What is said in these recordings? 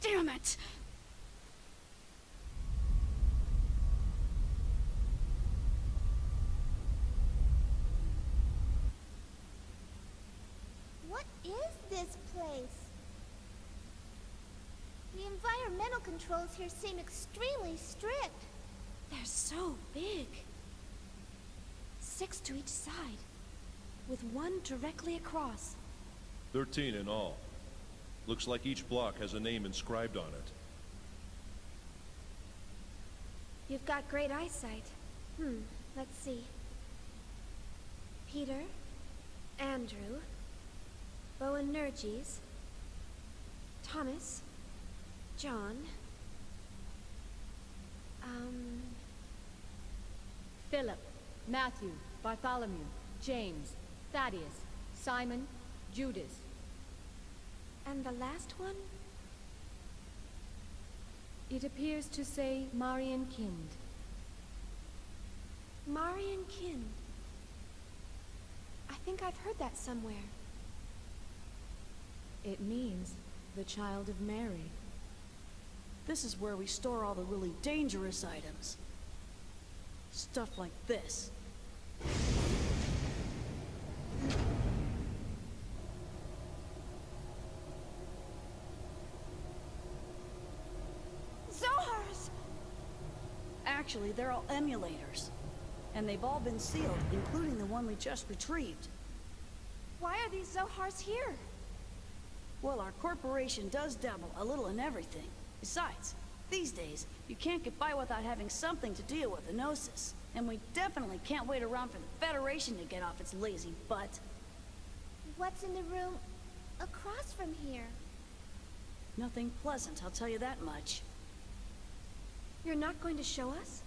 Damn it! What is this place? The environmental controls here seem extremely strict. They're so big. 6 to each side, with one directly across. 13 in all. Looks like each block has a name inscribed on it. You've got great eyesight. Let's see. Peter, Andrew, Boanerges, Thomas, John, Philip, Matthew, Bartholomew, James, Thaddeus, Simon, Judas. and the last one? It appears to say Marian Kind. Marian Kind. I think I've heard that somewhere. It means the child of Mary. This is where we store all the really dangerous items. Stuff like this. Zohars! Actually, they're all emulators. And they've all been sealed, including the one we just retrieved. Why are these Zohars here? Well, our corporation does dabble a little in everything. Besides, these days, you can't get by without having something to deal with the Gnosis. And we definitely can't wait around for the Federation to get off its lazy butt. What's in the room across from here? Nothing pleasant, I'll tell you that much. You're not going to show us?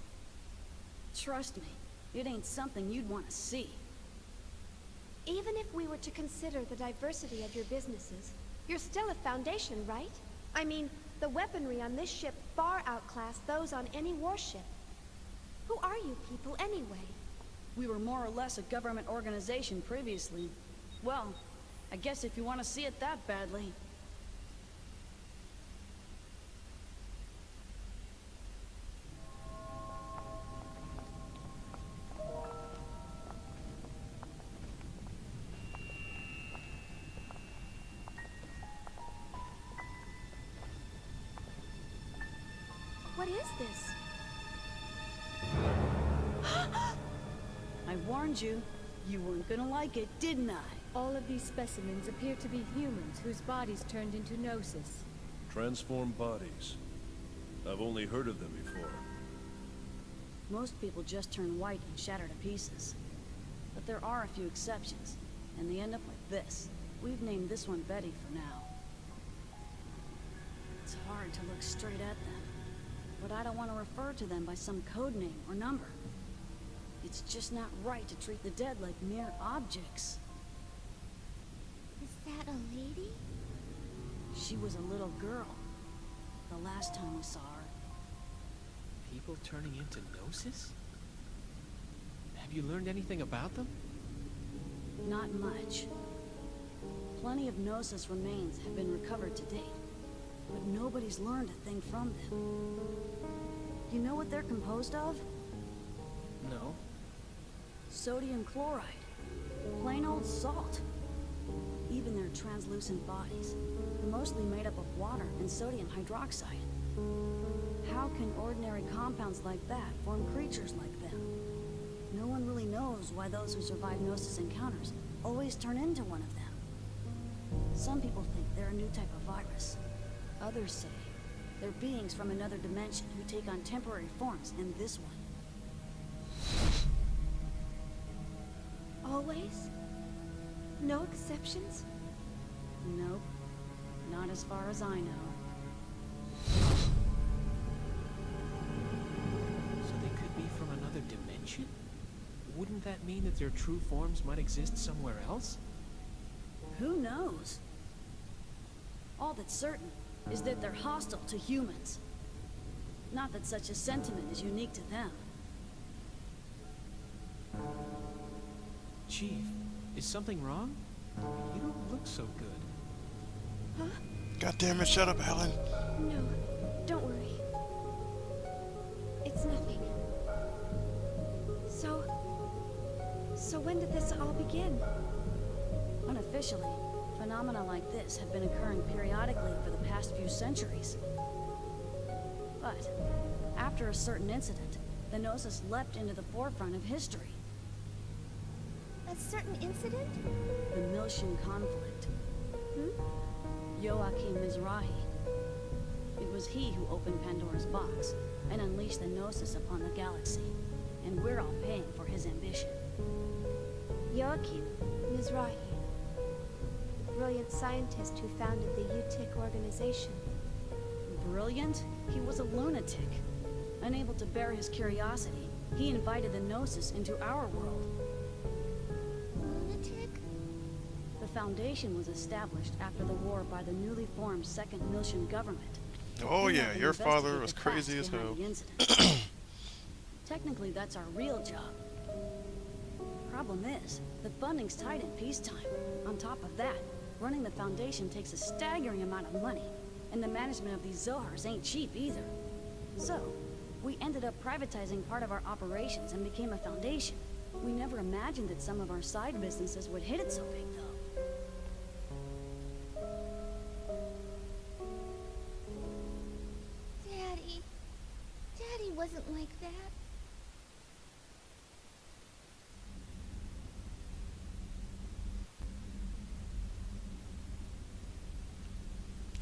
Trust me, it ain't something you'd want to see. Even if we were to consider the diversity of your businesses, you're still a Foundation, right? I mean, the weaponry on this ship far outclass those on any warship. Who are you people, anyway? We were more or less a government organization previously. Well, I guess if you want to see it that badly. What is this? I warned you. You weren't gonna like it, didn't I? All of these specimens appear to be humans whose bodies turned into Gnosis. Transformed bodies. I've only heard of them before. Most people just turn white and shatter to pieces. But there are a few exceptions, and they end up like this. We've named this one Betty for now. It's hard to look straight at them, but I don't want to refer to them by some code name or number. It's just not right to treat the dead like mere objects. Is that a lady? She was a little girl, the last time we saw her. People turning into Gnosis? Have you learned anything about them? Not much. Plenty of Gnosis remains have been recovered to date, but nobody's learned a thing from them. You know what they're composed of? No. Sodium chloride. Plain old salt. Even their translucent bodies are mostly made up of water and sodium hydroxide. How can ordinary compounds like that form creatures like them? No one really knows why those who survive Gnosis encounters always turn into one of them. Some people think they're a new type of virus. Others say they're beings from another dimension who take on temporary forms in this one. Always? No exceptions? Nope. Not as far as I know. So they could be from another dimension? Wouldn't that mean that their true forms might exist somewhere else? Who knows? All that's certain is that they're hostile to humans. Not that such a sentiment is unique to them. Chief, is something wrong? You don't look so good. Huh? God damn it, shut up, Helen. No, don't worry. It's nothing. So when did this all begin? Unofficially, phenomena like this have been occurring periodically for the past few centuries. But, after a certain incident, the Gnosis leapt into the forefront of history. A certain incident? The Miltian conflict. Joachim Mizrahi. It was he who opened Pandora's box and unleashed the Gnosis upon the galaxy. And we're all paying for his ambition. Joachim Mizrahi. Brilliant scientist who founded the UTIC organization. Brilliant? He was a lunatic. Unable to bear his curiosity, he invited the Gnosis into our world. Lunatic? The Foundation was established after the war by the newly formed Second Miltian government. Oh Clean yeah, up and your father investigate was the facts crazy as behind hell. the incident. Technically, that's our real job. Problem is, the funding's tight in peacetime. On top of that, running the Foundation takes a staggering amount of money, and the management of these Zohars ain't cheap either. So, we ended up privatizing part of our operations and became a foundation. We never imagined that some of our side businesses would hit it so big, though. Daddy wasn't like that.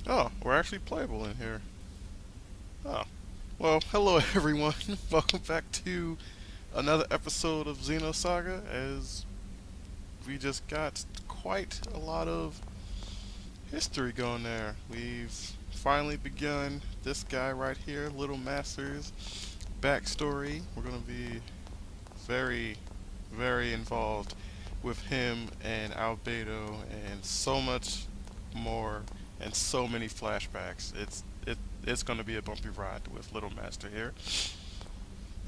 Oh, we're actually playable in here. Oh. Well, hello everyone. Welcome back to another episode of Xenosaga, as we just got quite a lot of history going there. We've finally begun this guy right here, Little Master's backstory. We're going to be very, very involved with him and Albedo and so much more and so many flashbacks. It's going to be a bumpy ride with Little Master here.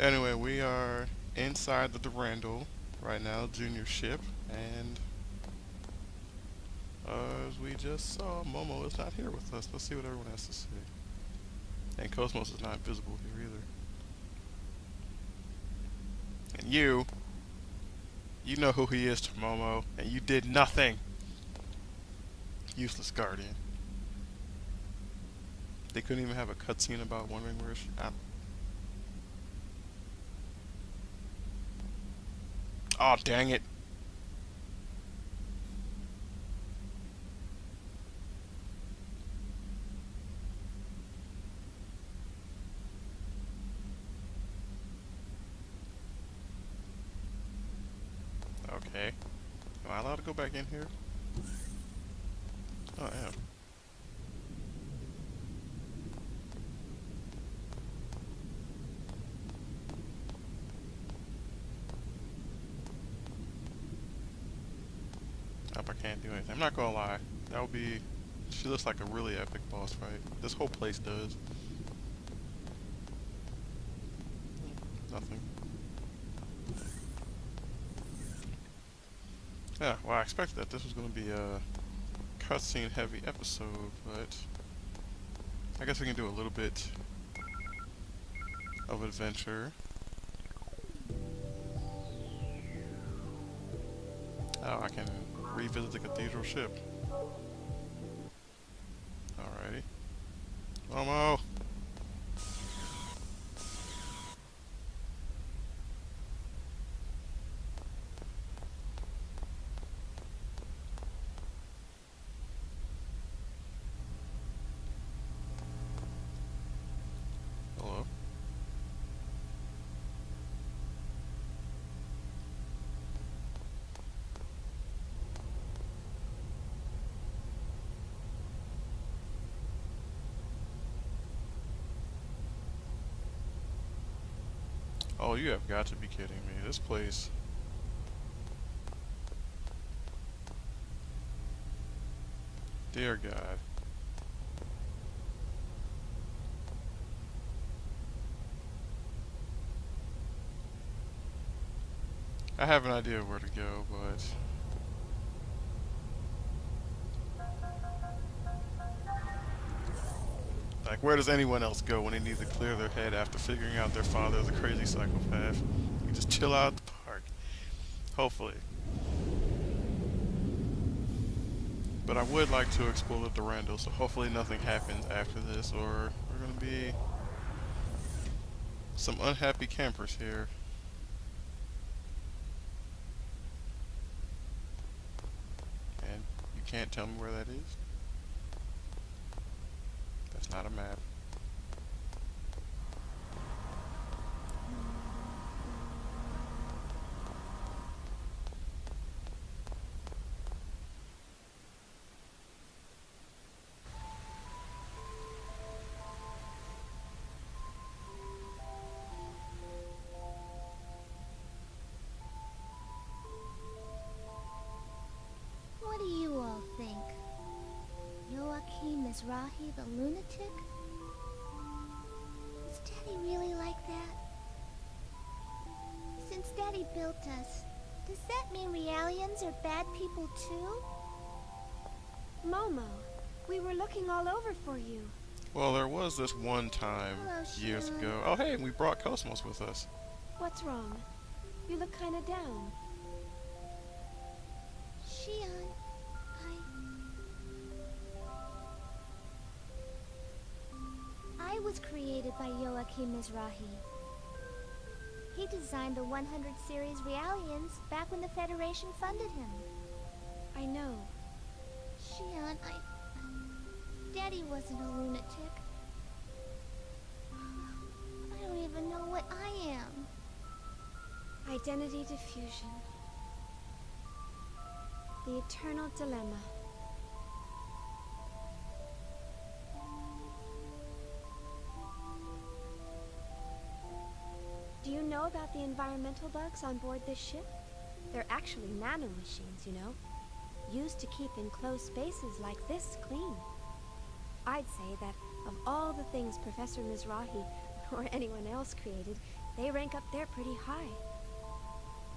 Anyway, we are inside the Durandal right now, junior ship, and as we just saw, Momo is not here with us. Let's see what everyone has to say. And Cosmos is not visible here either. And you know who he is to Momo, and you did nothing. Useless Guardian. They couldn't even have a cutscene about wondering where she... Oh, dang it. Okay. Am I allowed to go back in here? Oh, I am. I can't do anything. I'm not gonna lie. That would be... She looks like a really epic boss fight. This whole place does. Nothing. Yeah, well, I expected that this was gonna be a cutscene heavy episode, but I guess we can do a little bit of adventure. Oh, I can revisit the cathedral ship. Alrighty. Momo! Hello? Oh, you have got to be kidding me. This place... Dear God. I have an idea of where to go, but like, where does anyone else go when they need to clear their head after figuring out their father is a crazy psychopath? You just chill out at the park. Hopefully. But I would like to explore the Durando, so hopefully nothing happens after this, or we're gonna be some unhappy campers here. And you can't tell me where that is? That's not a map. What do you all think? Joachim Mizrahi the lunatic? Is Daddy really like that? Since Daddy built us, does that mean Realians are bad people too? Momo, we were looking all over for you. Well, there was this one time Hello, years Shion. ago. Oh, hey, we brought Cosmos with us. What's wrong? You look kinda down. Shion, I was created by Joachim Mizrahi. He designed the 100 series Realians back when the Federation funded him. I know. Shion, Daddy wasn't a lunatic. I don't even know what I am. Identity diffusion. The eternal dilemma. Do you know about the environmental bugs on board this ship? They're actually nanomachines, you know? Used to keep enclosed spaces like this clean. I'd say that of all the things Professor Mizrahi or anyone else created, they rank up there pretty high.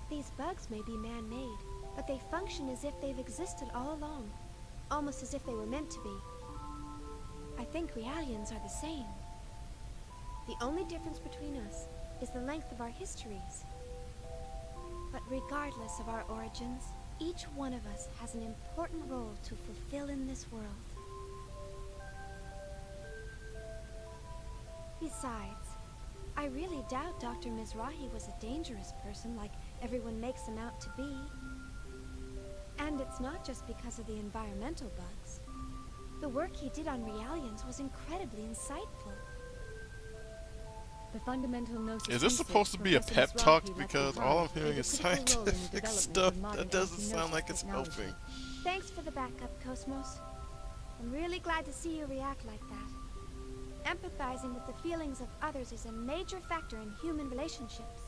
These bugs may be man-made, but they function as if they've existed all along. Almost as if they were meant to be. I think Realians are the same. The only difference between us is the length of our histories. But regardless of our origins, each one of us has an important role to fulfill in this world. Besides, I really doubt Dr. Mizrahi was a dangerous person like everyone makes him out to be. And it's not just because of the environmental bugs. The work he did on Realians was incredibly insightful. The fundamental gnosis Is this supposed to be a Professor pep Mizrahi talk? left Because behind all I'm hearing played a is critical role in the scientific development stuff of modern that doesn't sound anti-gnosis like it's technology. helping. Thanks for the backup, Cosmos. I'm really glad to see you react like that. Empathizing with the feelings of others is a major factor in human relationships.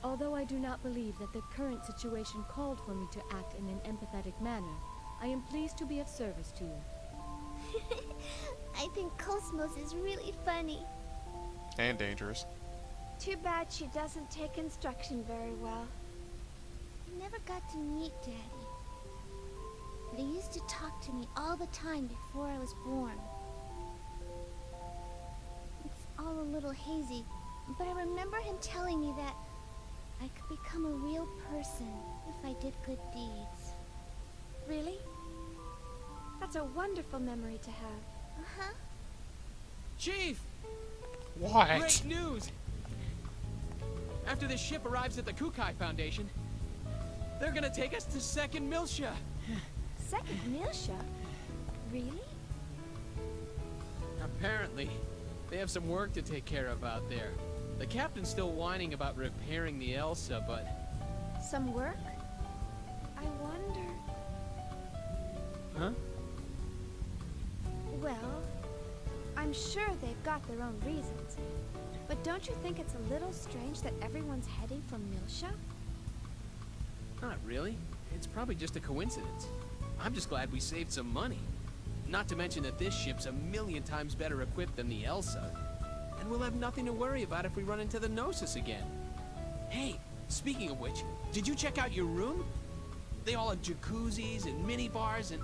Although I do not believe that the current situation called for me to act in an empathetic manner, I am pleased to be of service to you. I think Cosmos is really funny. And dangerous. Too bad she doesn't take instruction very well. I never got to meet Daddy. But he used to talk to me all the time before I was born. It's all a little hazy, but I remember him telling me that I could become a real person if I did good deeds. Really? That's a wonderful memory to have. Uh-huh. Chief! What? Great news! After this ship arrives at the Kukai Foundation, they're gonna take us to Second Milsha. Second Milsha? Really? Apparently, they have some work to take care of out there. The captain's still whining about repairing the Elsa, but... Some work? I wonder... Huh? Well, I'm sure they've got their own reasons. But don't you think it's a little strange that everyone's heading for Milsha? Not really. It's probably just a coincidence. I'm just glad we saved some money. Not to mention that this ship's a million times better equipped than the Elsa. And we'll have nothing to worry about if we run into the Gnosis again. Hey, Speaking of which, did you check out your room? They all have jacuzzis and mini bars and...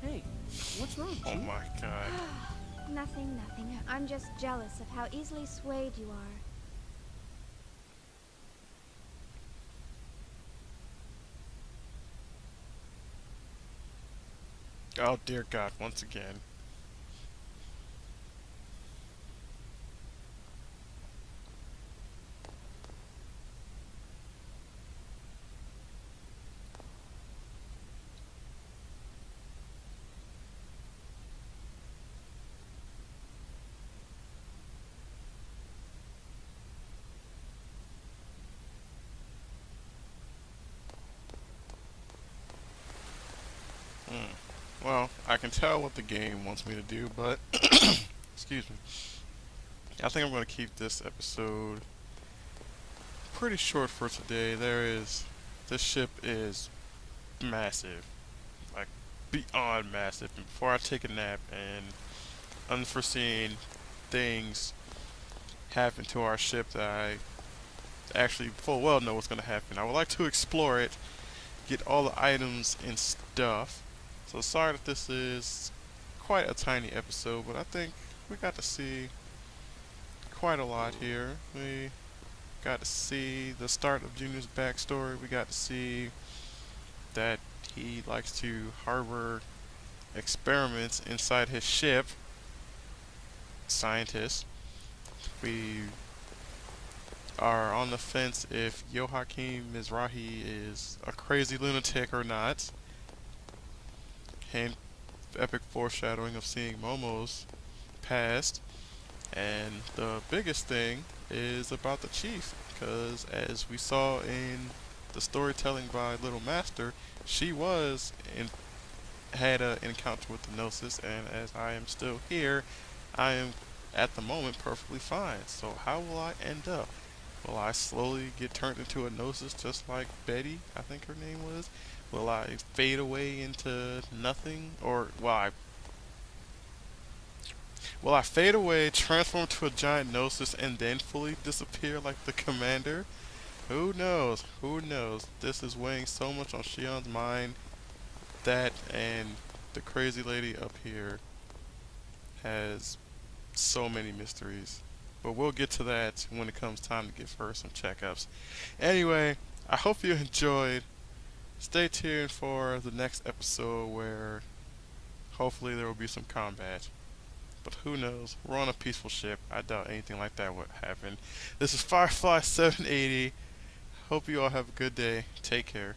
Hey, what's wrong, Oh Chief? my god. Nothing, nothing. I'm just jealous of how easily swayed you are. Oh dear God, once again. Well, I can tell what the game wants me to do, but excuse me. I think I'm going to keep this episode pretty short for today. This ship is massive, like beyond massive. And before I take a nap and unforeseen things happen to our ship that I actually full well know what's going to happen, I would like to explore it, get all the items and stuff. So sorry that this is quite a tiny episode, but I think we got to see quite a lot here. We got to see the start of Junior's backstory. We got to see that he likes to harbor experiments inside his ship. Scientists. We are on the fence if Yohakim Mizrahi is a crazy lunatic or not. And epic foreshadowing of seeing Momo's past. And the biggest thing is about the chief, because as we saw in the storytelling by Little Master, she had an encounter with the Gnosis, and as I am still here, I am at the moment perfectly fine. So how will I end up? Will I slowly get turned into a Gnosis just like Betty, I think her name was? Will I fade away into nothing? Or will I fade away, transform to a giant Gnosis, and then fully disappear like the commander? Who knows? Who knows? This is weighing so much on Shion's mind. That and the crazy lady up here has so many mysteries. But we'll get to that when it comes time to give her some checkups. Anyway, I hope you enjoyed. Stay tuned for the next episode where hopefully there will be some combat. But who knows? We're on a peaceful ship. I doubt anything like that would happen. This is Firefly 780. Hope you all have a good day. Take care.